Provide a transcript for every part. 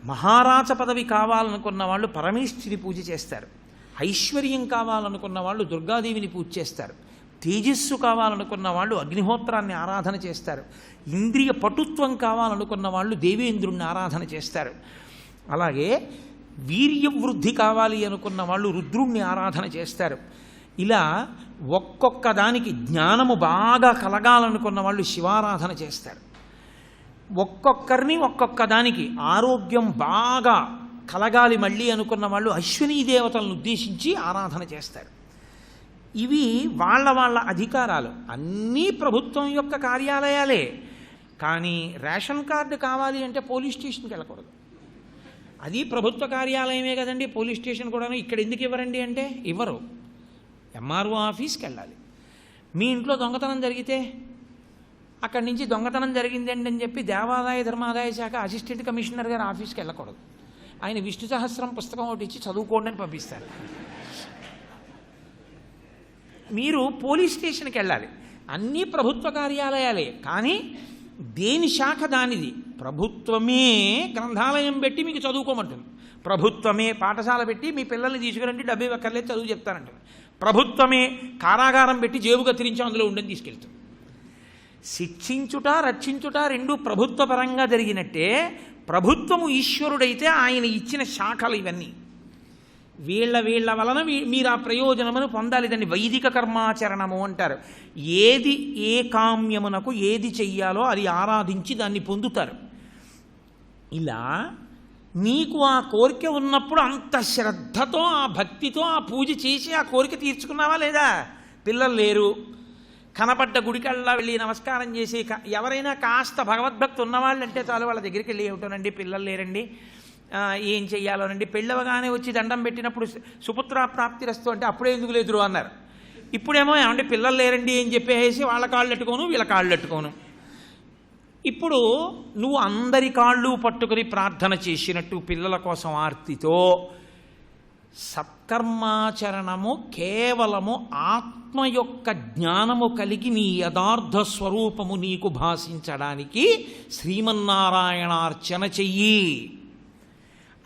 మహారాజ పదవి కావాలనుకున్న వాళ్ళు పరమేశ్వరి పూజ చేస్తారు. ఐశ్వర్యం కావాలనుకున్న వాళ్ళు దుర్గాదేవిని పూజ చేస్తారు. తేజస్సు కావాలనుకున్న వాళ్ళు అగ్నిహోత్రాన్ని ఆరాధన చేస్తారు. ఇంద్రియ పటుత్వం కావాలనుకున్న వాళ్ళు దేవేంద్రుణ్ణి ఆరాధన చేస్తారు. అలాగే వీర్యవృద్ధి కావాలి అనుకున్న వాళ్ళు రుద్రుణ్ణి ఆరాధన చేస్తారు. ఇలా ఒక్కొక్క దానికి జ్ఞానము బాగా కలగాలనుకున్న వాళ్ళు శివారాధన చేస్తారు. ఒక్కొక్కరిని ఒక్కొక్క దానికి ఆరోగ్యం బాగా కలగాలి మళ్ళీ అనుకున్న వాళ్ళు అశ్వినీ దేవతలను ఉద్దేశించి ఆరాధన చేస్తారు. ఇవి వాళ్ళ వాళ్ళ అధికారాలు. అన్నీ ప్రభుత్వం యొక్క కార్యాలయాలే. కానీ రేషన్ కార్డు కావాలి అంటే పోలీస్ స్టేషన్కి వెళ్ళకూడదు. అది ప్రభుత్వ కార్యాలయమే కదండి. పోలీస్ స్టేషన్ కూడా ఇక్కడ ఎందుకు ఇవ్వరండి అంటే ఇవ్వరు. ఎంఆర్ఓ ఆఫీస్కి వెళ్ళాలి. మీ ఇంట్లో దొంగతనం జరిగితే అక్కడి నుంచి దొంగతనం జరిగిందండి అని చెప్పి దేవాదాయ ధర్మాదాయ శాఖ అసిస్టెంట్ కమిషనర్ గారు ఆఫీస్కి వెళ్ళకూడదు. ఆయన విష్ణు సహస్రం పుస్తకం ఒకటి ఇచ్చి చదువుకోండి అని పంపిస్తారు. మీరు పోలీస్ స్టేషన్కి వెళ్ళాలి. అన్నీ ప్రభుత్వ కార్యాలయాలే. కానీ దేని శాఖ దానిది. ప్రభుత్వమే గ్రంథాలయం పెట్టి మీకు చదువుకోమంటుంది. ప్రభుత్వమే పాఠశాల పెట్టి మీ పిల్లల్ని తీసుకురండి, డబ్బే ఒక్కర్లేదు చదువు చెప్తానంటుంది. ప్రభుత్వమే కారాగారం పెట్టి జేబు కత్తిరించి అందులో ఉండని తీసుకెళ్తుంది. శిక్షించుట రక్షించుట రెండు ప్రభుత్వ పరంగా జరిగినట్టే ప్రభుత్వము ఈశ్వరుడైతే ఆయన ఇచ్చిన శాఖలు ఇవన్నీ. వీళ్ళ వలన మీరు ఆ ప్రయోజనమును పొందాలి. దాన్ని వైదిక కర్మాచరణము అంటారు. ఏది ఏ కామ్యమునకు ఏది చెయ్యాలో అది ఆరాధించి దాన్ని పొందుతారు. ఇలా నీకు ఆ కోరిక ఉన్నప్పుడు అంత శ్రద్ధతో ఆ భక్తితో ఆ పూజ చేసి ఆ కోరిక తీర్చుకున్నావా లేదా? పిల్లలు లేరు, కనపడ్డ గుడికల్లా వెళ్ళి నమస్కారం చేసి ఎవరైనా కాస్త భగవద్భక్తి ఉన్నవాళ్ళు అంటే చాలు వాళ్ళ దగ్గరికి వెళ్ళి ఏమిటోనండి పిల్లలు లేరండి ఏం చెయ్యాలోనండి, పెళ్ళవగానే వచ్చి దండం పెట్టినప్పుడు సుపుత్ర ప్రాప్తిరస్తు అంటే అప్పుడే ఎందుకు లేదురు అన్నారు. ఇప్పుడేమో ఏమంటే పిల్లలు లేరండి అని చెప్పేసి వాళ్ళ కాళ్ళు ఎట్టుకోను వీళ్ళ కాళ్ళు ఎట్టుకోను. ఇప్పుడు నువ్వు అందరి కాళ్ళు పట్టుకుని ప్రార్థన చేసినట్టు పిల్లల కోసం ఆర్తితో సత్కర్మాచరణము కేవలము ఆత్మ యొక్క జ్ఞానము కలిగి నీ యథార్థ స్వరూపము నీకు భాషించడానికి శ్రీమన్నారాయణార్చన చెయ్యి.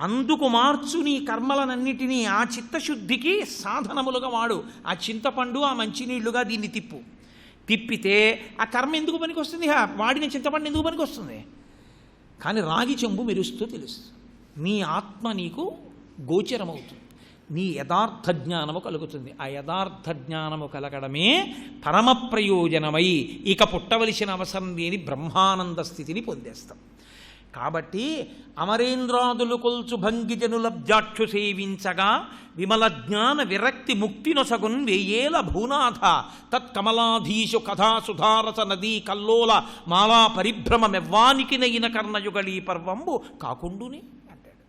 అందుకు మార్చు నీ కర్మలనన్నిటినీ ఆ చిత్తశుద్ధికి సాధనములుగా వాడు. ఆ చింతపండు ఆ మంచినీళ్లుగా దీన్ని తిప్పితే ఆ కర్మ ఎందుకు పనికి వస్తుంది? వాడిన చింతపండు ఎందుకు పనికి వస్తుంది? కానీ రాగి చెంబు మెరుస్తూ తెలుస్తుంది. నీ ఆత్మ నీకు గోచరమవుతుంది, నీ యథార్థ జ్ఞానము కలుగుతుంది. ఆ యథార్థ జ్ఞానము కలగడమే పరమ ప్రయోజనమై ఇక పుట్టవలసిన అవసరం లేని బ్రహ్మానంద స్థితిని పొందేస్తాం. కాబట్టి అమరేంద్రాదులు కొల్చు భంగిజనులబ్జాక్షు సేవించగా విమల జ్ఞాన విరక్తి ముక్తినొసగున్ వేయేల భూనాథ తత్కమలాధీశు కథా సుధారస నదీ కల్లోల మాలా పరిభ్రమమెవ్వానికి నయిన కర్ణయుగళీ పర్వంబు కాకుండునే అంటాడు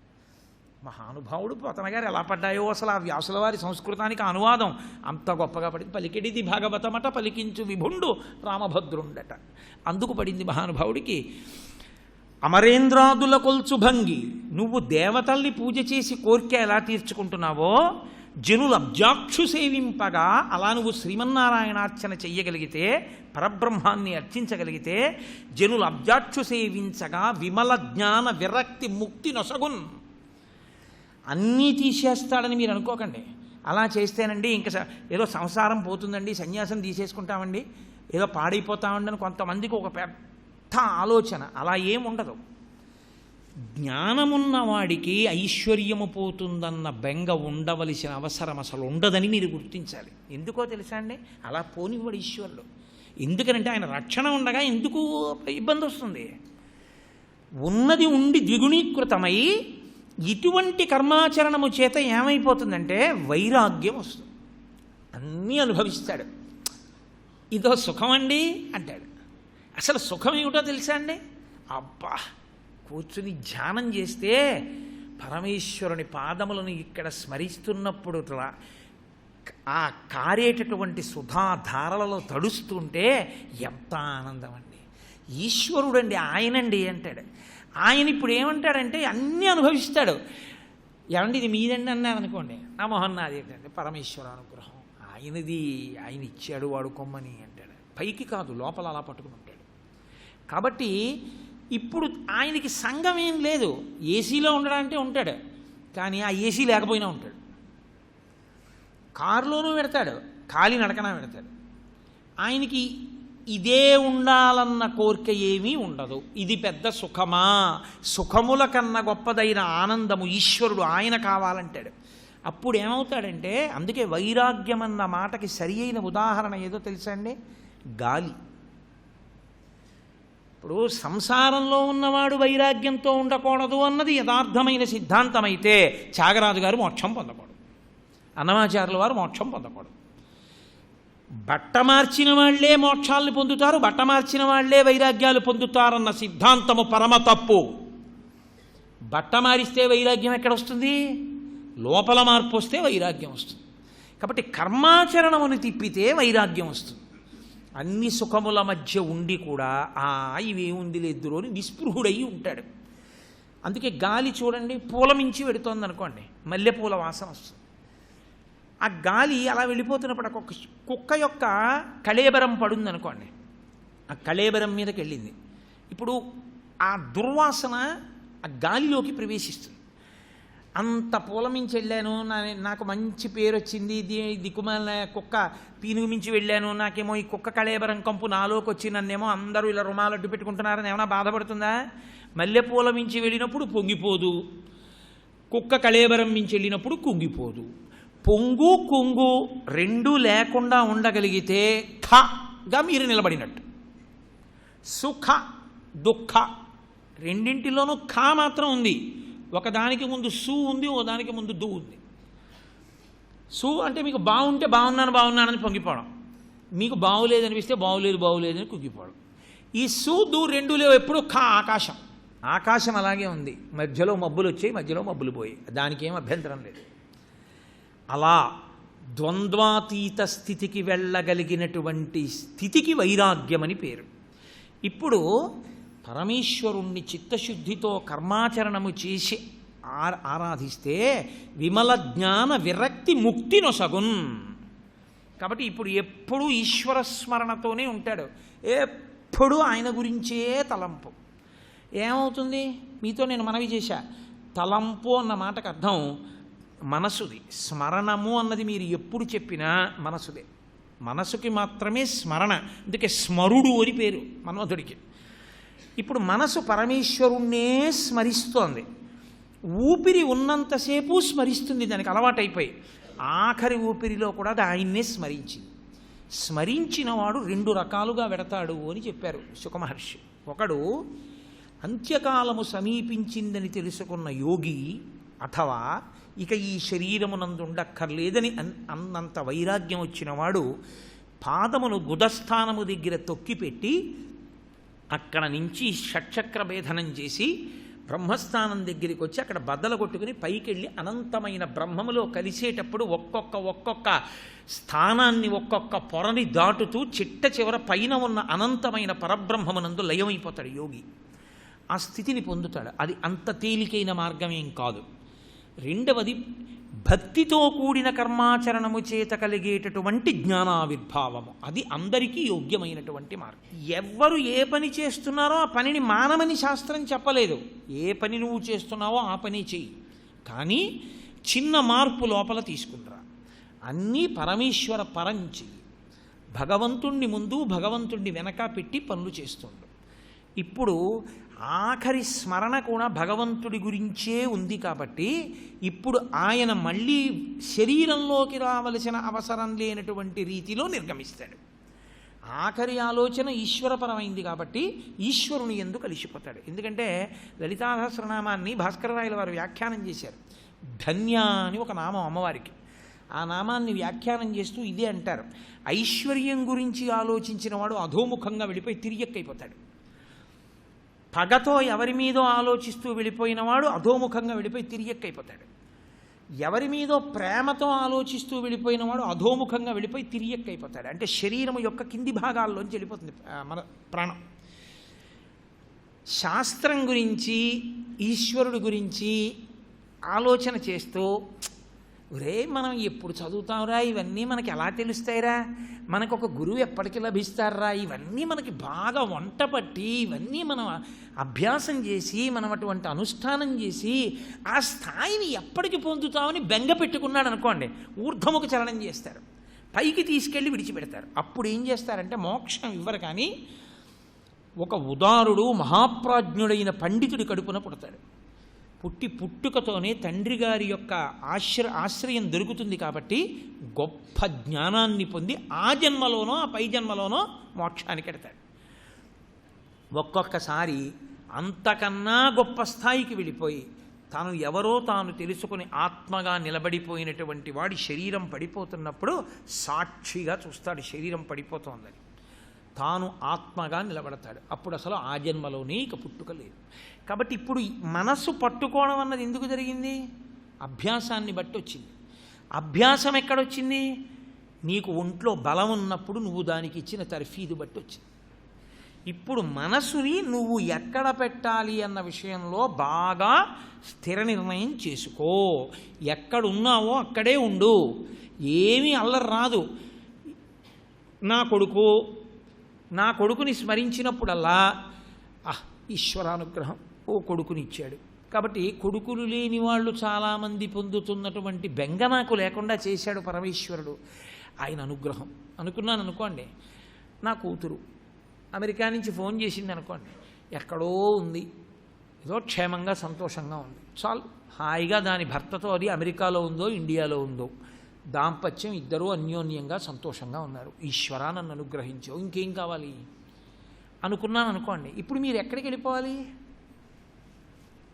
మహానుభావుడు. పోతన గారు ఎలా పడ్డాయో అసలు ఆ వ్యాసుల వారి సంస్కృతానికి అనువాదం అంత గొప్పగా పడింది. పలికిడిది భాగవతమట పలికించు విభుండు రామభద్రుండట. అందుకు పడింది మహానుభావుడికి. అమరేంద్రాదుల కొల్చు భంగి, నువ్వు దేవతల్ని పూజ చేసి కోరిక ఎలా తీర్చుకుంటున్నావో జనుల అబ్జాక్షు సేవింపగా అలా నువ్వు శ్రీమన్నారాయణార్చన చెయ్యగలిగితే, పరబ్రహ్మాన్ని అర్చించగలిగితే జనుల అబ్జాక్షు సేవించగా విమల జ్ఞాన విరక్తి ముక్తి నొసగున్. అన్నీ తీసేస్తాడని మీరు అనుకోకండి. అలా చేస్తేనండి ఇంకా ఏదో సంసారం పోతుందండి, సన్యాసం తీసేసుకుంటామండి, ఏదో పాడైపోతామండి అని కొంతమందికి ఒక పెద్ద ఆలోచన. అలా ఏముండదు. జ్ఞానమున్నవాడికి ఐశ్వర్యము పోతుందన్న బెంగ ఉండవలసిన అవసరం అసలు ఉండదని మీరు గుర్తించాలి. ఎందుకో తెలుసా అండి? అలా పోనివాడు ఈశ్వరుడు. ఎందుకనంటే ఆయన రక్షణ ఉండగా ఎందుకు ఇబ్బంది వస్తుంది? ఉన్నది ఉండి ద్విగుణీకృతమై ఇటువంటి కర్మాచరణము చేత ఏమైపోతుందంటే వైరాగ్యం వస్తుంది. అన్నీ అనుభవిస్తాడు. ఇదో సుఖమండి అంటాడు. అసలు సుఖం ఏమిటో తెలుసా అండి? అబ్బా కూర్చుని ధ్యానం చేస్తే పరమేశ్వరుని పాదములను ఇక్కడ స్మరిస్తున్నప్పుడు ఆ కారేటటువంటి సుధాధారలలో తడుస్తుంటే ఎంత ఆనందం అండి. ఈశ్వరుడండి ఆయనండి అంటాడు. ఆయన ఇప్పుడు ఏమంటాడంటే అన్నీ అనుభవిస్తాడు. ఏమండి ఇది మీదండి అన్నారు అనుకోండి, నా మొహన్ నాది ఏంటంటే పరమేశ్వర అనుగ్రహం ఆయనది, ఆయన ఇచ్చాడు వాడుకోమని అంటాడు. పైకి కాదు లోపల అలా పట్టుకుని ఉంటాడు. కాబట్టి ఇప్పుడు ఆయనకి సంఘం ఏం లేదు, ఏసీలో ఉండడానికి ఉంటాడు, కానీ ఆ ఏసీ లేకపోయినా ఉంటాడు. కారులోనూ పెడతాడు, కాలినడకన పెడతాడు. ఆయనకి ఇదే ఉండాలన్న కోరిక ఏమీ ఉండదు. ఇది పెద్ద సుఖమా? సుఖముల కన్నా గొప్పదైన ఆనందము ఈశ్వరుడు, ఆయన కావాలంటాడు. అప్పుడు ఏమవుతాడంటే, అందుకే వైరాగ్యం అన్న మాటకి సరి అయిన ఉదాహరణ ఏదో తెలుసా అండి? గాలి. ఇప్పుడు సంసారంలో ఉన్నవాడు వైరాగ్యంతో ఉండకూడదు అన్నది యథార్థమైన సిద్ధాంతమైతే త్యాగరాజు గారు మోక్షం పొందకూడదు, అన్నమాచార్యుల వారు మోక్షం పొందకూడదు. బట్ట మార్చిన వాళ్లే మోక్షాలను పొందుతారు, బట్ట మార్చిన వాళ్లే వైరాగ్యాలు పొందుతారన్న సిద్ధాంతము పరమ తప్పు. బట్ట మారిస్తే వైరాగ్యం ఎక్కడొస్తుంది? లోపల మార్పు వస్తే వైరాగ్యం వస్తుంది. కాబట్టి కర్మాచరణమును తిప్పితే వైరాగ్యం వస్తుంది. అన్ని సుఖముల మధ్య ఉండి కూడా ఇవేముంది లేదు అని నిస్పృహుడయి ఉంటాడు. అందుకే గాలి చూడండి, పూల మించి వెడుతోంది అనుకోండి, మల్లెపూల వాసన వస్తుంది. ఆ గాలి అలా వెళ్ళిపోతున్నప్పుడు ఒక కుక్క యొక్క కళేబరం పడుంది అనుకోండి, ఆ కళేబరం మీదకి వెళ్ళింది. ఇప్పుడు ఆ దుర్వాసన ఆ గాలిలోకి ప్రవేశిస్తుంది. అంత పూల మించి వెళ్ళాను, నాకు మంచి పేరు వచ్చింది, దిక్కుమాల కుక్క పీనుగు మించి వెళ్ళాను, నాకేమో ఈ కుక్క కళేబరం కంపు నాలోకి వచ్చి నన్నేమో అందరూ ఇలా రుమాలడ్డు పెట్టుకుంటున్నారని ఏమైనా బాధపడుతుందా? మల్లెపూల మించి వెళ్ళినప్పుడు పొంగిపోదు, కుక్క కళేబరం మించి వెళ్ళినప్పుడు కుంగిపోదు. పొంగు కుంగు రెండూ లేకుండా ఉండగలిగితే ఖగా మీరు నిలబడినట్టు. సుఖ దుఃఖ రెండింటిలోనూ ఖ మాత్రం ఉంది. ఒకదానికి ముందు సు ఉంది, ఒకదానికి ముందు దు ఉంది. సు అంటే మీకు బాగుంటే బాగున్నానని పొంగిపోవడం, మీకు బాగులేదనిపిస్తే బాగులేదని కుంగిపోవడం. ఈ సు దు రెండు లేవు, ఎప్పుడు ఖ. ఆకాశం అలాగే ఉంది, మధ్యలో మబ్బులు వచ్చాయి, మధ్యలో మబ్బులు పోయాయి, దానికి ఏం అభ్యంతరం లేదు. అలా ద్వంద్వాతీత స్థితికి వెళ్ళగలిగినటువంటి స్థితికి వైరాగ్యమని పేరు. ఇప్పుడు పరమేశ్వరుణ్ణి చిత్తశుద్ధితో కర్మాచరణము చేసి ఆరాధిస్తే విమల జ్ఞాన విరక్తి ముక్తి నొసగున్. కాబట్టి ఇప్పుడు ఎప్పుడూ ఈశ్వర స్మరణతోనే ఉంటాడు, ఎప్పుడూ ఆయన గురించే తలంపు. ఏమవుతుంది? మీతో నేను మనవి చేశా, తలంపు అన్న మాటకు అర్థం మనసుది. స్మరణము అన్నది మీరు ఎప్పుడు చెప్పినా మనసుదే, మనసుకి మాత్రమే స్మరణ. అందుకే స్మరుడు అని పేరు మన్మధుడికి. ఇప్పుడు మనసు పరమేశ్వరుణ్ణే స్మరిస్తోంది, ఊపిరి ఉన్నంతసేపు స్మరిస్తుంది, దానికి అలవాటైపోయి ఆఖరి ఊపిరిలో కూడా అది ఆయన్నే స్మరించింది. స్మరించిన వాడు రెండు రకాలుగా వెడతాడు అని చెప్పారు శుకమహర్షి. ఒకడు అంత్యకాలము సమీపించిందని తెలుసుకున్న యోగి, అథవా ఇక ఈ శరీరమునందు ఉండక్కర్లేదని అన్నంత వైరాగ్యం వచ్చినవాడు పాదమును గుదస్థానము దగ్గర తొక్కిపెట్టి అక్కడ నుంచి షట్చక్ర భేదనం చేసి బ్రహ్మస్థానం దగ్గరికి వచ్చి అక్కడ బద్దలు కొట్టుకుని పైకెళ్ళి అనంతమైన బ్రహ్మములో కలిసేటప్పుడు ఒక్కొక్క స్థానాన్ని ఒక్కొక్క పొరని దాటుతూ చిట్ట చివర పైన ఉన్న అనంతమైన పరబ్రహ్మమునందు లయమైపోతాడు యోగి. ఆ స్థితిని పొందుతాడు. అది అంత తేలికైన మార్గమేం కాదు. రెండవది భక్తితో కూడిన కర్మాచరణము చేత కలిగేటటువంటి జ్ఞానావిర్భావము, అది అందరికీ యోగ్యమైనటువంటి మార్గం. ఎవ్వరు ఏ పని చేస్తున్నారో ఆ పనిని మానమని శాస్త్రం చెప్పలేదు. ఏ పని నువ్వు చేస్తున్నావో ఆ పని చెయ్యి, కానీ చిన్న మార్పు లోపల తీసుకుంటరా. అన్నీ పరమేశ్వర పరం చెయ్యి. భగవంతుణ్ణి ముందు భగవంతుణ్ణి వెనక పెట్టి పనులు చేస్తుండు. ఇప్పుడు ఆఖరి స్మరణ కూడా భగవంతుడి గురించే ఉంది కాబట్టి ఇప్పుడు ఆయన మళ్ళీ శరీరంలోకి రావలసిన అవసరం లేనటువంటి రీతిలో నిర్గమిస్తాడు. ఆఖరి ఆలోచన ఈశ్వరపరమైంది కాబట్టి ఈశ్వరుని యందు కలిసిపోతాడు. ఎందుకంటే లలితా సహస్రనామాన్ని భాస్కరరాయల వారు వ్యాఖ్యానం చేశారు. ధన్య అని ఒక నామం అమ్మవారికి. ఆ నామాన్ని వ్యాఖ్యానం చేస్తూ ఇదే అంటారు, ఐశ్వర్యం గురించి ఆలోచించిన వాడు అధోముఖంగా వెళ్ళిపోయి తిరియక్కైపోతాడు. పగతో ఎవరి మీదో ఆలోచిస్తూ వెళ్ళిపోయినవాడు అధోముఖంగా వెళ్ళిపోయి తిరియక్కైపోతాడు. ఎవరి మీదో ప్రేమతో ఆలోచిస్తూ వెళ్ళిపోయినవాడు అధోముఖంగా వెళ్ళిపోయి తిరియక్కైపోతాడు. అంటే శరీరము యొక్క కింది భాగాల్లోంచి వెళ్ళిపోతుంది మన ప్రాణం. శాస్త్రం గురించి ఈశ్వరుడు గురించి ఆలోచన చేస్తూ ఒరే మనం ఎప్పుడు చదువుతాంరా, ఇవన్నీ మనకి ఎలా తెలుస్తాయిరా, మనకు ఒక గురువు ఎప్పటికి లభిస్తారా, ఇవన్నీ మనకి బాగా వంట పట్టి ఇవన్నీ మనం అభ్యాసం చేసి మనం అటువంటి అనుష్ఠానం చేసి ఆ స్థాయిని ఎప్పటికి పొందుతామని బెంగ పెట్టుకున్నాడు అనుకోండి, ఊర్ధముఖ చలనం చేస్తారు, పైకి తీసుకెళ్ళి విడిచిపెడతారు. అప్పుడు ఏం చేస్తారంటే మోక్షం ఇవ్వరు, కానీ ఒక ఉదారుడు మహాప్రాజ్ఞుడైన పండితుడి కడుపున పుడతాడు. పుట్టుకతోనే తండ్రి గారి యొక్క ఆశ్రయం దొరుకుతుంది కాబట్టి గొప్ప జ్ఞానాన్ని పొంది ఆ జన్మలోనో ఆ పై జన్మలోనో మోక్షానికి ఎడతాడు. ఒక్కొక్కసారి అంతకన్నా గొప్ప స్థాయికి వెళ్ళిపోయి తాను ఎవరో తాను తెలుసుకుని ఆత్మగా నిలబడిపోయినటువంటి వాడి శరీరం పడిపోతున్నప్పుడు సాక్షిగా చూస్తాడు శరీరం పడిపోతోందని, తాను ఆత్మగా నిలబడతాడు. అప్పుడు అసలు ఆ జన్మలోనే ఇక పుట్టుక లేదు. కాబట్టి ఇప్పుడు మనస్సు పట్టుకోవడం అన్నది ఎందుకు జరిగింది? అభ్యాసాన్ని బట్టి వచ్చింది. అభ్యాసం ఎక్కడొచ్చింది? నీకు ఒంట్లో బలం ఉన్నప్పుడు నువ్వు దానికి ఇచ్చిన తర్ఫీదు బట్టి వచ్చింది. ఇప్పుడు మనసుని నువ్వు ఎక్కడ పెట్టాలి అన్న విషయంలో బాగా స్థిర నిర్ణయం చేసుకో. ఎక్కడున్నావో అక్కడే ఉండు, ఏమీ అల్లరి రాదు. నా కొడుకుని స్మరించినప్పుడల్లా ఈశ్వరానుగ్రహం, ఓ కొడుకునిచ్చాడు కాబట్టి కొడుకులు లేని వాళ్ళు చాలామంది పొందుతున్నటువంటి బెంగ నాకు లేకుండా చేశాడు పరమేశ్వరుడు, ఆయన అనుగ్రహం అనుకున్నాను అనుకోండి. నా కూతురు అమెరికా నుంచి ఫోన్ చేసింది అనుకోండి, ఎక్కడో ఉంది, ఏదో క్షేమంగా సంతోషంగా ఉంది, చాలు. హాయిగా దాని భర్తతో అది అమెరికాలో ఉందో ఇండియాలో ఉందో దాంపత్యం ఇద్దరూ అన్యోన్యంగా సంతోషంగా ఉన్నారు, ఈశ్వరా నన్ను అనుగ్రహించావు, ఇంకేం కావాలి అనుకున్నాను అనుకోండి. ఇప్పుడు మీరు ఎక్కడికి వెళ్ళిపోవాలి?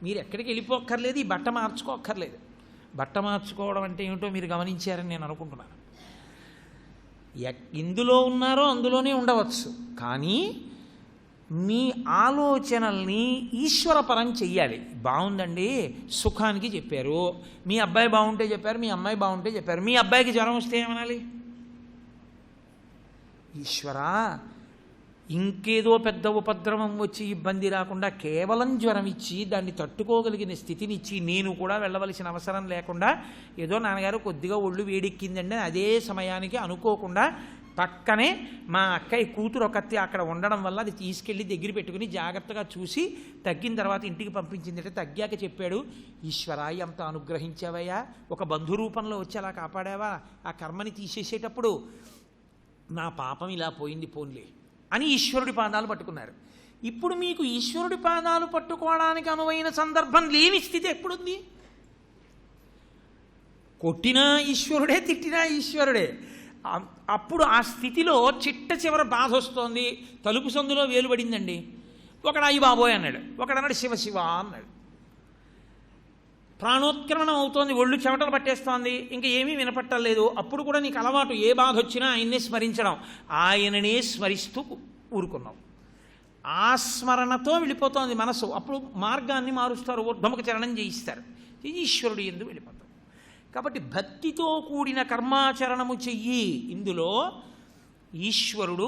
మీరు ఎక్కడికి వెళ్ళిపోక్కర్లేదు, ఈ బట్ట మార్చుకోక్కర్లేదు. బట్ట మార్చుకోవడం అంటే ఏమిటో మీరు గమనించారని నేను అనుకుంటున్నాను. ఇందులో ఉన్నారో అందులోనే ఉండవచ్చు, కానీ మీ ఆలోచనల్ని ఈశ్వరపరం చెయ్యాలి. బాగుందండి, సుఖానికి చెప్పారు, మీ అబ్బాయి బాగుంటే చెప్పారు, మీ అమ్మాయి బాగుంటే చెప్పారు, మీ అబ్బాయికి జ్వరం వస్తే ఏమనాలి? ఈశ్వరా, ఇంకేదో పెద్ద ఉపద్రవం వచ్చి ఇబ్బంది రాకుండా కేవలం జ్వరం ఇచ్చి దాన్ని తట్టుకోగలిగిన స్థితినిచ్చి నేను కూడా వెళ్ళవలసిన అవసరం లేకుండా, ఏదో నాన్నగారు కొద్దిగా ఒళ్ళు వేడెక్కిందండి అదే సమయానికి అనుకోకుండా పక్కనే మా అక్కయ్య కూతురు ఒకత్తి అక్కడ ఉండడం వల్ల అది తీసుకెళ్ళి దగ్గర పెట్టుకుని జాగ్రత్తగా చూసి తగ్గిన తర్వాత ఇంటికి పంపించిందంటే తగ్గాక చెప్పాడు, ఈశ్వరా ఎంత అనుగ్రహించావయ్యా, ఒక బంధు రూపంలో వచ్చి అలా కాపాడావా, ఆ కర్మని తీసేసేటప్పుడు నా పాపం ఇలా పోయింది పోన్లే అని ఈశ్వరుడి పాదాలు పట్టుకున్నారు. ఇప్పుడు మీకు ఈశ్వరుడి పాదాలు పట్టుకోవడానికి అనువైన సందర్భం లేని స్థితి ఎప్పుడుంది? కొట్టినా ఈశ్వరుడే, తిట్టినా ఈశ్వరుడే. అప్పుడు ఆ స్థితిలో చిట్ట చివర బాధ వస్తోంది, తలుపు సందులో వేలు పడిందండి, ఒకడు అయ్యి బాబోయ్ అన్నాడు, ఒకడన్నాడు శివ శివ అన్నాడు, ప్రాణోత్క్రమణం అవుతోంది, ఒళ్ళు చెమటలు పట్టేస్తోంది, ఇంకా ఏమీ వినపట్టలేదు. అప్పుడు కూడా నీకు అలవాటు ఏ బాధ వచ్చినా ఆయన్నే స్మరించడం, ఆయననే స్మరిస్తూ ఊరుకున్నావు. ఆ స్మరణతో వెళ్ళిపోతోంది మనసు. అప్పుడు మార్గాన్ని మారుస్తారు, ఊర్ధముఖ చరణం చేయిస్తారు, ఈశ్వరుడు ఎందు వెళ్ళిపోతాం. కాబట్టి భక్తితో కూడిన కర్మాచరణము చెయ్యి. ఇందులో ఈశ్వరుడు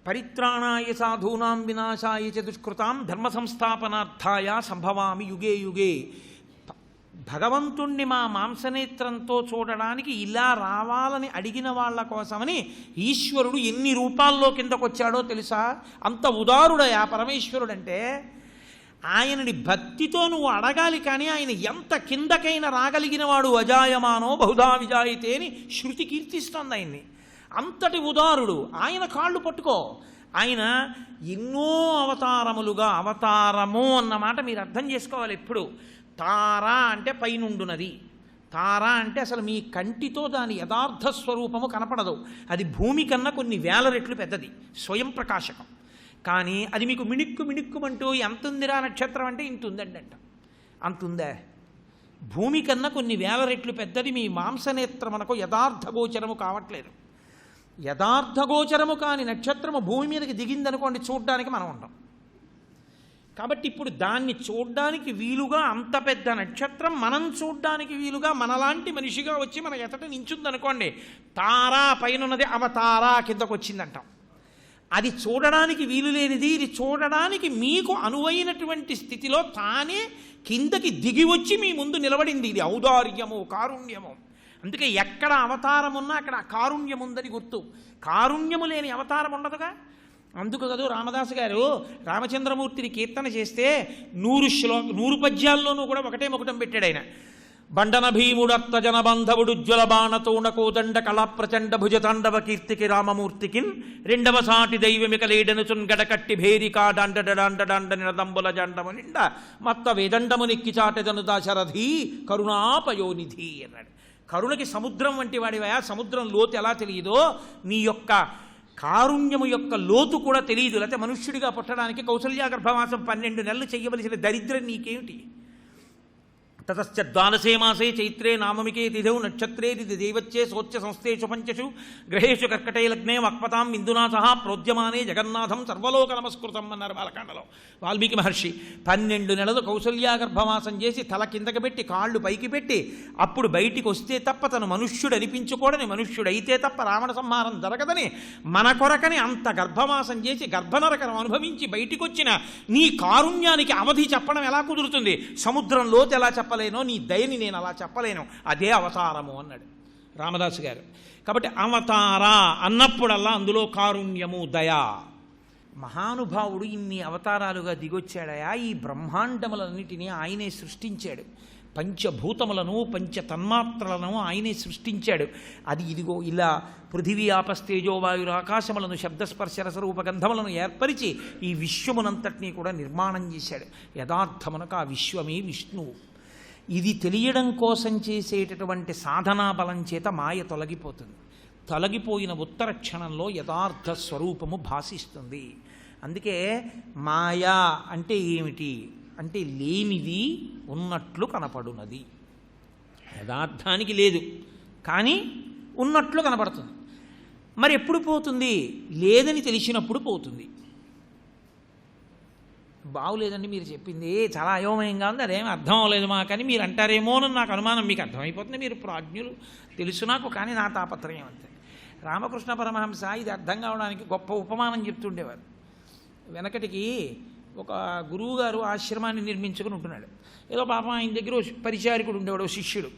పరిత్రాణాయ సాధూనాం వినాశాయ చ దుష్కృతాం ధర్మ సంస్థాపనార్థాయ సంభవామి యుగే యుగే. భగవంతుణ్ణి మా మాంసనేత్రంతో చూడడానికి ఇలా రావాలని అడిగిన వాళ్ళ కోసమని ఈశ్వరుడు ఎన్ని రూపాల్లో కిందకొచ్చాడో తెలుసా? అంత ఉదారుడయా పరమేశ్వరుడంటే. ఆయనని భక్తితో నువ్వు అడగాలి, కానీ ఆయన ఎంత కిందకైనా రాగలిగిన వాడు. అజాయమానో బహుధా విజాయితే అని శృతి కీర్తిస్తోంది ఆయన్ని. అంతటి ఉదారుడు. ఆయన కాళ్ళు పట్టుకో. ఆయన ఎన్నో అవతారములుగా, అవతారము అన్నమాట మీరు అర్థం చేసుకోవాలి ఎప్పుడు. తార అంటే పైనుండునది, తార అంటే అసలు మీ కంటితో దాని యథార్థ స్వరూపము కనపడదు, అది భూమి కన్నా కొన్ని వేల రెట్లు పెద్దది, స్వయం ప్రకాశకం. కానీ అది మీకు మిణుక్కుమంటూ ఎంతుందిరా నక్షత్రం అంటే ఇంత ఉందండి అంట. అంతుందా? భూమి కన్నా కొన్ని వేల రెట్లు పెద్దది మీ మాంసనేత్రమునకు యథార్థగోచరము కావట్లేదు. యథార్థగోచరము కాని నక్షత్రము భూమి మీదకి దిగిందనుకోండి, చూడ్డానికి మనం ఉంటాం. కాబట్టి ఇప్పుడు దాన్ని చూడ్డానికి వీలుగా అంత పెద్ద నక్షత్రం మనం చూడ్డానికి వీలుగా మనలాంటి మనిషిగా వచ్చి మన ఎతట నించుందనుకోండి, తారా పైనన్నది అవతారా కిందకు వచ్చిందంటాం. అది చూడడానికి వీలు లేనిది, ఇది చూడడానికి మీకు అనువైనటువంటి స్థితిలో తానే కిందకి దిగి వచ్చి మీ ముందు నిలబడింది. ఇది ఔదార్యము, కారుణ్యము. అందుకే ఎక్కడ అవతారం ఉన్నా అక్కడ కారుణ్యం ఉందని గుర్తు. కారుణ్యము లేని అవతారం ఉండదుగా. అందుకు కదూ రామదాసు గారు రామచంద్రమూర్తిని కీర్తన చేస్తే 100 పద్యాల్లోనూ కూడా ఒకటే ముకుటం పెట్టాడు ఆయన. బండన భీముడత్త జనబంధవుడు జ్వల బాణతోణ కోదండ కళా ప్రచండ భుజతాండవ కీర్తికి రామమూర్తికిన్ రెండవ సాటి దైవమిక లేడనుచున్ గడకట్టి భేరికా డాండ నిరదంబుల జండము నిండ మత్త వేదండము నెక్కి చాటెదను దాశరథి కరుణాపయోనిధి అన్నాడు. కరుణకి సముద్రం వంటి వాడివయా, సముద్రం లోతు ఎలా తెలియదో నీ యొక్క కారుణ్యము యొక్క లోతు కూడా తెలియదు. లేకపోతే మనుష్యుడిగా పుట్టడానికి కౌసల్యా గర్భవాసం 12 నెలలు చెయ్యవలసిన దరిద్రం నీకేమిటి? తతశ్చ ద్వాదశే మాసే చైత్రే నామమికే తిథౌ నక్షత్రే దైవచ్చే సోచ్య సంస్థేషు పంచషు గ్రహేషు కర్కటే లగ్నే వక్పతాం ఇందునా సహా ప్రోద్యమానే జగన్నాథం సర్వలోక నమస్కృతం అన్నారు బాలకాండలో వాల్మీకి మహర్షి. 12 నెలలు కౌసల్యా గర్భవాసం చేసి తల కిందకి పెట్టి కాళ్ళు పైకి పెట్టి అప్పుడు బయటికి వస్తే తప్ప తను మనుష్యుడు అనిపించుకోడని, మనుష్యుడైతే తప్ప రావణ సంహారం జరగదని మన కొరకని అంత గర్భవాసం చేసి గర్భనరకం అనుభవించి బయటికి వచ్చిన నీ కారుణ్యానికి అవధి చెప్పడం ఎలా కుదురుతుంది? సముద్రం లోతు ఎలా చెప్పలేనో నీ దయని నేను అలా చెప్పలేను. అదే అవతారము అన్నాడు రామదాసు గారు. కాబట్టి అవతార అన్నప్పుడల్లా అందులో కారుణ్యము, దయా. మహానుభావుడు ఇన్ని అవతారాలుగా దిగొచ్చాడయా. ఈ బ్రహ్మాండములన్నిటినీ ఆయనే సృష్టించాడు. పంచభూతములను పంచతన్మాత్రలను ఆయనే సృష్టించాడు. అది ఇదిగో ఇలా పృథివీ ఆపస్తేజో వాయురు ఆకాశములను శబ్దస్పర్శ రసరూపగంధములను ఏర్పరిచి ఈ విశ్వమునంతటినీ కూడా నిర్మాణం చేశాడు. యథార్థమునకు ఆ విశ్వమే విష్ణువు. ఇది తెలియడం కోసం చేసేటటువంటి సాధనా బలం చేత మాయ తొలగిపోతుంది. తొలగిపోయిన ఉత్తర క్షణంలో యథార్థ స్వరూపము భాసిస్తుంది. అందుకే మాయా అంటే ఏమిటి అంటే లేనిది ఉన్నట్లు కనపడునది. యథార్థానికి లేదు కానీ ఉన్నట్లు కనపడుతుంది. మరి ఎప్పుడు పోతుంది? లేదని తెలిసినప్పుడు పోతుంది. బాగులేదండి మీరు చెప్పింది, చాలా అయోమయంగా ఉంది, అదేం అర్థం అవ్వలేదు మాకని మీరు అంటారేమో అని నాకు అనుమానం. మీకు అర్థమైపోతుంది, మీరు ప్రాజ్ఞులు, తెలుసు నాకు, కానీ నా తాపత్రయం అంతే. రామకృష్ణ పరమహంస ఇది అర్థం కావడానికి గొప్ప ఉపమానం చెప్తుండేవారు. వెనకటికి ఒక గురువుగారు ఆశ్రమాన్ని నిర్మించుకుని ఉంటున్నాడు. ఏదో పాపం ఆయన దగ్గర పరిచారికుడు ఉండేవాడు, శిష్యుడు.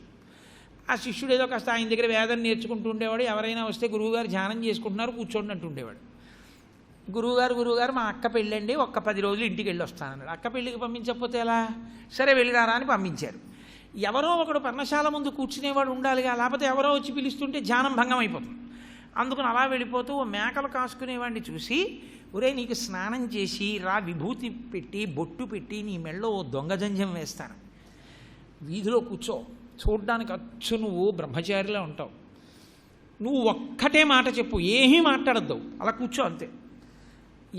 ఆ శిష్యుడు ఏదో కాస్త ఆయన దగ్గర వేదం నేర్చుకుంటూ ఉండేవాడు. ఎవరైనా వస్తే గురువుగారు ధ్యానం చేసుకుంటున్నారు కూర్చోండి అంటుండేవాడు. గురువుగారు మా అక్క పెళ్ళండి, ఒక్క 10 రోజులు ఇంటికి వెళ్ళి వస్తానన్నాడు. అక్క పెళ్ళికి పంపించకపోతే ఎలా? సరే వెళ్ళిరారా అని పంపించారు. ఎవరో ఒకడు పర్ణశాల ముందు కూర్చునేవాడు ఉండాలిగా, లేకపోతే ఎవరో వచ్చి పిలుస్తుంటే ధ్యానం భంగం అయిపోతుంది. అందుకని అలా వెళ్ళిపోతూ మేకలు కాసుకునేవాడిని చూసి, ఒరే నీకు స్నానం చేసి రా, విభూతి పెట్టి బొట్టు పెట్టి నీ మెళ్ళో దొంగజంజం వేస్తాను, వీధిలో కూర్చో, చూడ్డానికి అచ్చు నువ్వు బ్రహ్మచారిలా ఉంటావు, నువ్వు ఒక్కటే మాట చెప్పు, ఏమీ మాట్లాడద్దు, అలా కూర్చో అంతే.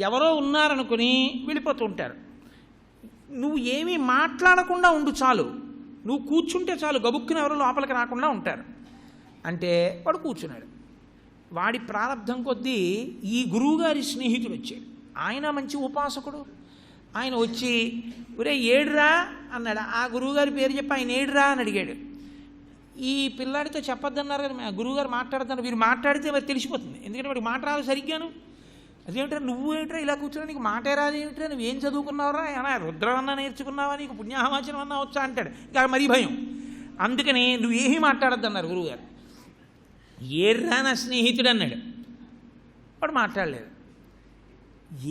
ఎవరో ఉన్నారనుకుని వెళ్ళిపోతూ ఉంటారు. నువ్వు ఏమీ మాట్లాడకుండా ఉండు చాలు, నువ్వు కూర్చుంటే చాలు, గబుక్కుని ఎవరో లోపలికి రాకుండా ఉంటారు అంటే వాడు కూర్చున్నాడు. వాడి ప్రారంధం కొద్దీ ఈ గురువుగారి స్నేహితుడు వచ్చాడు. ఆయన మంచి ఉపాసకుడు. ఆయన వచ్చి ఒరే ఏడురా అన్నాడు. ఆ గురువుగారి పేరు చెప్పి ఆయన ఏడురా అని అడిగాడు. ఈ పిల్లాడితో చెప్పొద్దన్నారు కదా, గురువుగారు మాట్లాడుతున్నారు, వీరు మాట్లాడితే మరి తెలిసిపోతుంది, ఎందుకంటే వాడికి మాట రాదు సరిగ్గాను. అదేమిట్రా నువ్వు ఏంట్రా ఇలా కూర్చున్నా, నీకు మాటే రాదు ఏమిట్రా, నువ్వేం చదువుకున్నావురా, ఏనా రుద్రమన్నా నేర్చుకున్నావా, నీకు పుణ్యాహవాచనం అన్నా వచ్చా అంటాడు. ఇంకా మరీ భయం. అందుకని నువ్వు ఏమీ మాట్లాడద్దు అన్నారు గురువుగారు. ఏర్రా నా స్నేహితుడు అన్నాడు. వాడు మాట్లాడలేదు.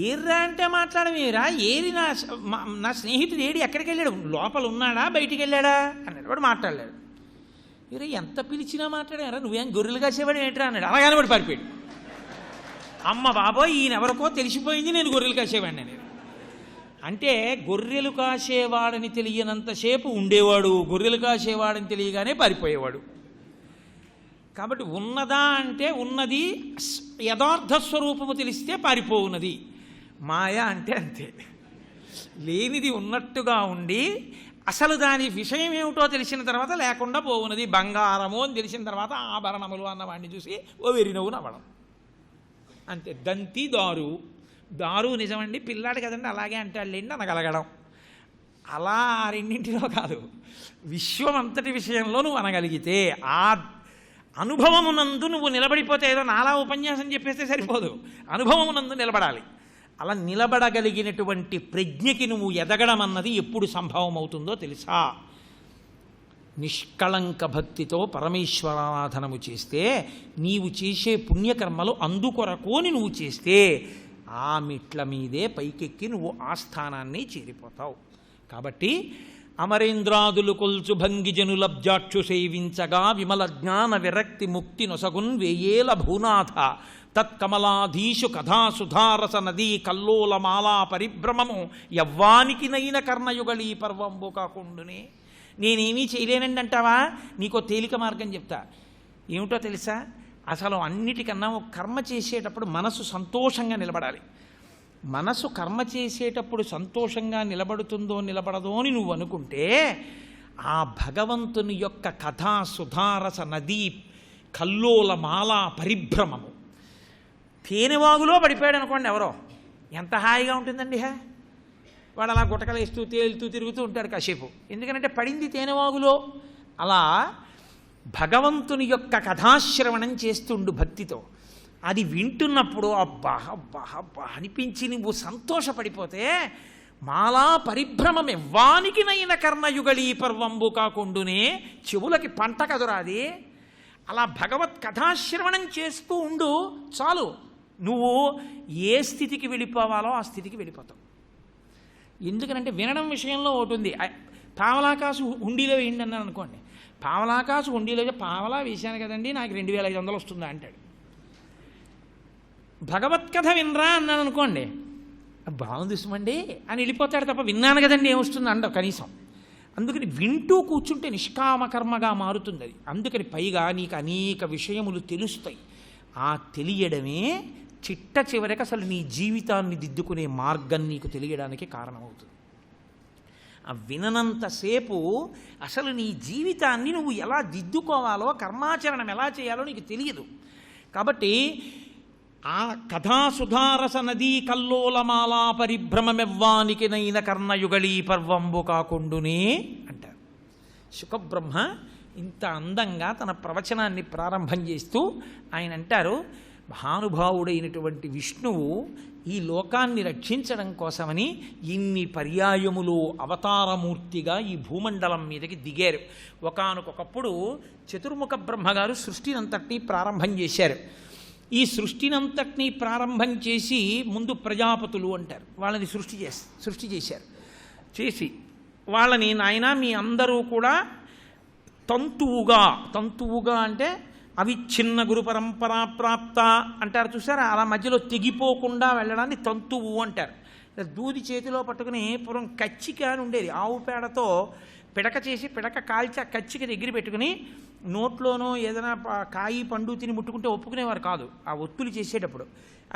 ఏర్రా అంటే మాట్లాడమేరా, ఏరి నా స్నేహితుడు ఏడి, ఎక్కడికి వెళ్ళాడు, లోపల ఉన్నాడా బయటికి వెళ్ళాడా అన్నాడు. వాడు మాట్లాడలేడు. ఇరే ఎంత పిలిచినా మాట్లాడారా, నువ్వేం గొర్రెలు కాసేవాడు ఏంట్రా అన్నాడు. అలాగని వాడు పారిపోయాడు. అమ్మ బాబోయ్ ఈయన ఎవరికో తెలిసిపోయింది, నేను గొర్రెలు కాసేవాడిని నేను. అంటే గొర్రెలు కాసేవాడని తెలియనంతసేపు ఉండేవాడు, గొర్రెలు కాసేవాడని తెలియగానే పారిపోయేవాడు. కాబట్టి ఉన్నదా అంటే ఉన్నది, యథార్థ స్వరూపము తెలిస్తే పారిపోవున్నది. మాయ అంటే అంతే, లేనిది ఉన్నట్టుగా ఉండి అసలు దాని విషయం ఏమిటో తెలిసిన తర్వాత లేకుండా పోవున్నది. బంగారము అని తెలిసిన తర్వాత ఆభరణములు అన్నవాడిని చూసి ఓ వెరినవ్వు నవ్వడం అంతే. దంతి దారు నిజమండి, పిల్లాడు కదండి అలాగే అంటాడులేండి అనగలగడం. అలా రెండింటిలో కాదు, విశ్వం అంతటి విషయంలో నువ్వు అనగలిగితే అనుభవమునందు నువ్వు నిలబడిపోతే ఏదో నాలా ఉపన్యాసం చెప్పేస్తే సరిపోదు, అనుభవమునందు నిలబడాలి. అలా నిలబడగలిగినటువంటి ప్రజ్ఞకి నువ్వు ఎదగడం అన్నది ఎప్పుడు సంభవం అవుతుందో తెలుసా? నిష్కళంక భక్తితో పరమేశ్వరారాధనము చేస్తే, నీవు చేసే పుణ్యకర్మలు అందుకొరకోని నువ్వు చేస్తే ఆ మెట్ల మీదే పైకెక్కి నువ్వు ఆ స్థానాన్ని చేరిపోతావు. కాబట్టి అమరేంద్రాదులు కొల్చు భంగిజనులబ్జాక్షు సేవించగా విమల జ్ఞాన విరక్తి ముక్తి నొసగున్ వేయేల భూనాథ తత్కమలాధీషు కథాసుధారస నదీ కల్లోలమాలా పరిభ్రమము యవ్వానికి నైన కర్ణయుగళీ పర్వంబు కాకుండునే. నేనేమీ చేయలేనండి అంటావా? నీకో తేలిక మార్గం చెప్తా. ఏమిటో తెలుసా? అసలు అన్నిటికన్నా కర్మ చేసేటప్పుడు మనసు సంతోషంగా నిలబడాలి. మనసు కర్మ చేసేటప్పుడు సంతోషంగా నిలబడుతుందో నిలబడదో అని నువ్వు అనుకుంటే, ఆ భగవంతుని యొక్క కథా సుధారస నదీ కల్లోల మాలా పరిభ్రమము, తేనెవాగులో పడిపోయాడు అనుకోండి ఎవరో, ఎంత హాయిగా ఉంటుందండి. వాడు అలా గుటకలేస్తూ తేలుతూ తిరుగుతూ ఉంటాడు కాసేపు, ఎందుకంటే పడింది తేనెవాగులో. అలా భగవంతుని యొక్క కథాశ్రవణం చేస్తుండు భక్తితో. అది వింటున్నప్పుడు అబ్బా అబ్బా అబ్బా అనిపించి నువ్వు సంతోషపడిపోతే, మాలా పరిభ్రమం ఎవ్వానికి నైన కర్ణయుగళీ పర్వంబు కాకుండునే, చెవులకి పంట కదురాది. అలా భగవత్ కథాశ్రవణం చేస్తూ ఉండు చాలు, నువ్వు ఏ స్థితికి వెళ్ళిపోవాలో ఆ స్థితికి వెళ్ళిపోతావు. ఎందుకనంటే వినడం విషయంలో ఒకటి ఉంది. పావలాకాసు హుండీలో వేయండి అన్నాను అనుకోండి, పావలాకాసు హుండీలో పావలా వేశాను కదండి నాకు 2500 వస్తుందా అంటాడు. భగవత్కథ వినరా అన్నాను అనుకోండి, బాగుంది సుమండి అని వెళ్ళిపోతాడు తప్ప విన్నాను కదండి ఏమొస్తుంది అంటావు కనీసం. అందుకని వింటూ కూర్చుంటే నిష్కామకర్మగా మారుతుంది అది. అందుకని పైగా నీకు అనేక విషయములు తెలుస్తాయి. ఆ తెలియడమే చిట్ట చివరికి అసలు నీ జీవితాన్ని దిద్దుకునే మార్గం నీకు తెలియడానికి కారణమవుతుంది. ఆ విననంతసేపు అసలు నీ జీవితాన్ని నువ్వు ఎలా దిద్దుకోవాలో, కర్మాచరణం ఎలా చేయాలో నీకు తెలియదు. కాబట్టి ఆ కథాసుధారస నదీ కల్లోలమాలా పరిభ్రమమెవ్వానికి నైన కర్ణయుగళీ పర్వంబు కాకుండునే అంటారు. శుకబ్రహ్మ ఇంత అందంగా తన ప్రవచనాన్ని ప్రారంభం చేస్తూ ఆయన అంటారు, మహానుభావుడైనటువంటి విష్ణువు ఈ లోకాన్ని రక్షించడం కోసమని ఇన్ని పర్యాయములు అవతారమూర్తిగా ఈ భూమండలం మీదకి దిగారు. ఒకానొకప్పుడు చతుర్ముఖ బ్రహ్మగారు సృష్టినంతటినీ ప్రారంభం చేశారు. ఈ సృష్టినంతటినీ ప్రారంభం చేసి ముందు ప్రజాపతులు అంటారు, వాళ్ళని సృష్టి చేశారు. చేసి వాళ్ళని నాయన మీ అందరూ కూడా తంతువుగా అంటే అవిచ్ఛిన్న గురు పరంపరా ప్రాప్త అంటారు చూసారా, అలా మధ్యలో తెగిపోకుండా వెళ్ళడాన్ని తంతువు అంటారు. దూది చేతిలో పట్టుకుని పూర్వం కచ్చిక అని ఉండేది, ఆవు పేడతో పిడక చేసి పిడక కాల్చి ఆ కచ్చిక దగ్గర పెట్టుకుని నోట్లోనో ఏదైనా కాయి పండు తిని ముట్టుకుంటే ఒప్పుకునేవారు కాదు. ఆ ఒత్తులు చేసేటప్పుడు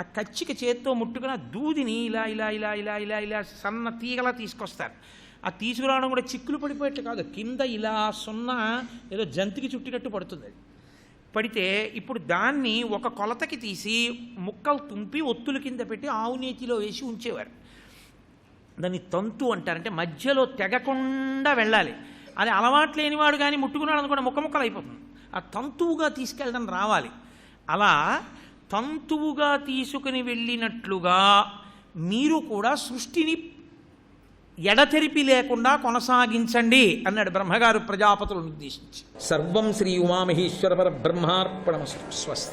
ఆ కచ్చిక చేత్తో ముట్టుకుని ఆ దూదిని ఇలా ఇలా ఇలా ఇలా ఇలా ఇలా సన్న తీగలా తీసుకొస్తారు. ఆ తీసుకురావడం కూడా చిక్కులు పడిపోయేట్టు కాదు, కింద ఇలా సున్న ఏదో జంతికి చుట్టినట్టు పడుతుంది. అది పడితే ఇప్పుడు దాన్ని ఒక కొలతకి తీసి ముక్కలు తుంపి ఒత్తుల కింద పెట్టి ఆవు నేతిలో వేసి ఉంచేవారు. దాన్ని తంతు అంటారంటే మధ్యలో తెగకుండా వెళ్ళాలి. అది అలవాటు లేనివాడు కానీ ముట్టుకున్నాడు అనుకోండి ముక్కలు అయిపోతుంది. ఆ తంతువుగా తీసుకెళ్ళడం రావాలి. అలా తంతువుగా తీసుకుని వెళ్ళినట్లుగా మీరు కూడా సృష్టిని ఎడతెరిపి లేకుండా కొనసాగించండి అన్నాడు బ్రహ్మగారు ప్రజాపతులను ఉద్దేశించి. సర్వం శ్రీ ఉమామహేశ్వర పరబ్రహ్మార్పణమస్తు. స్వస్తి.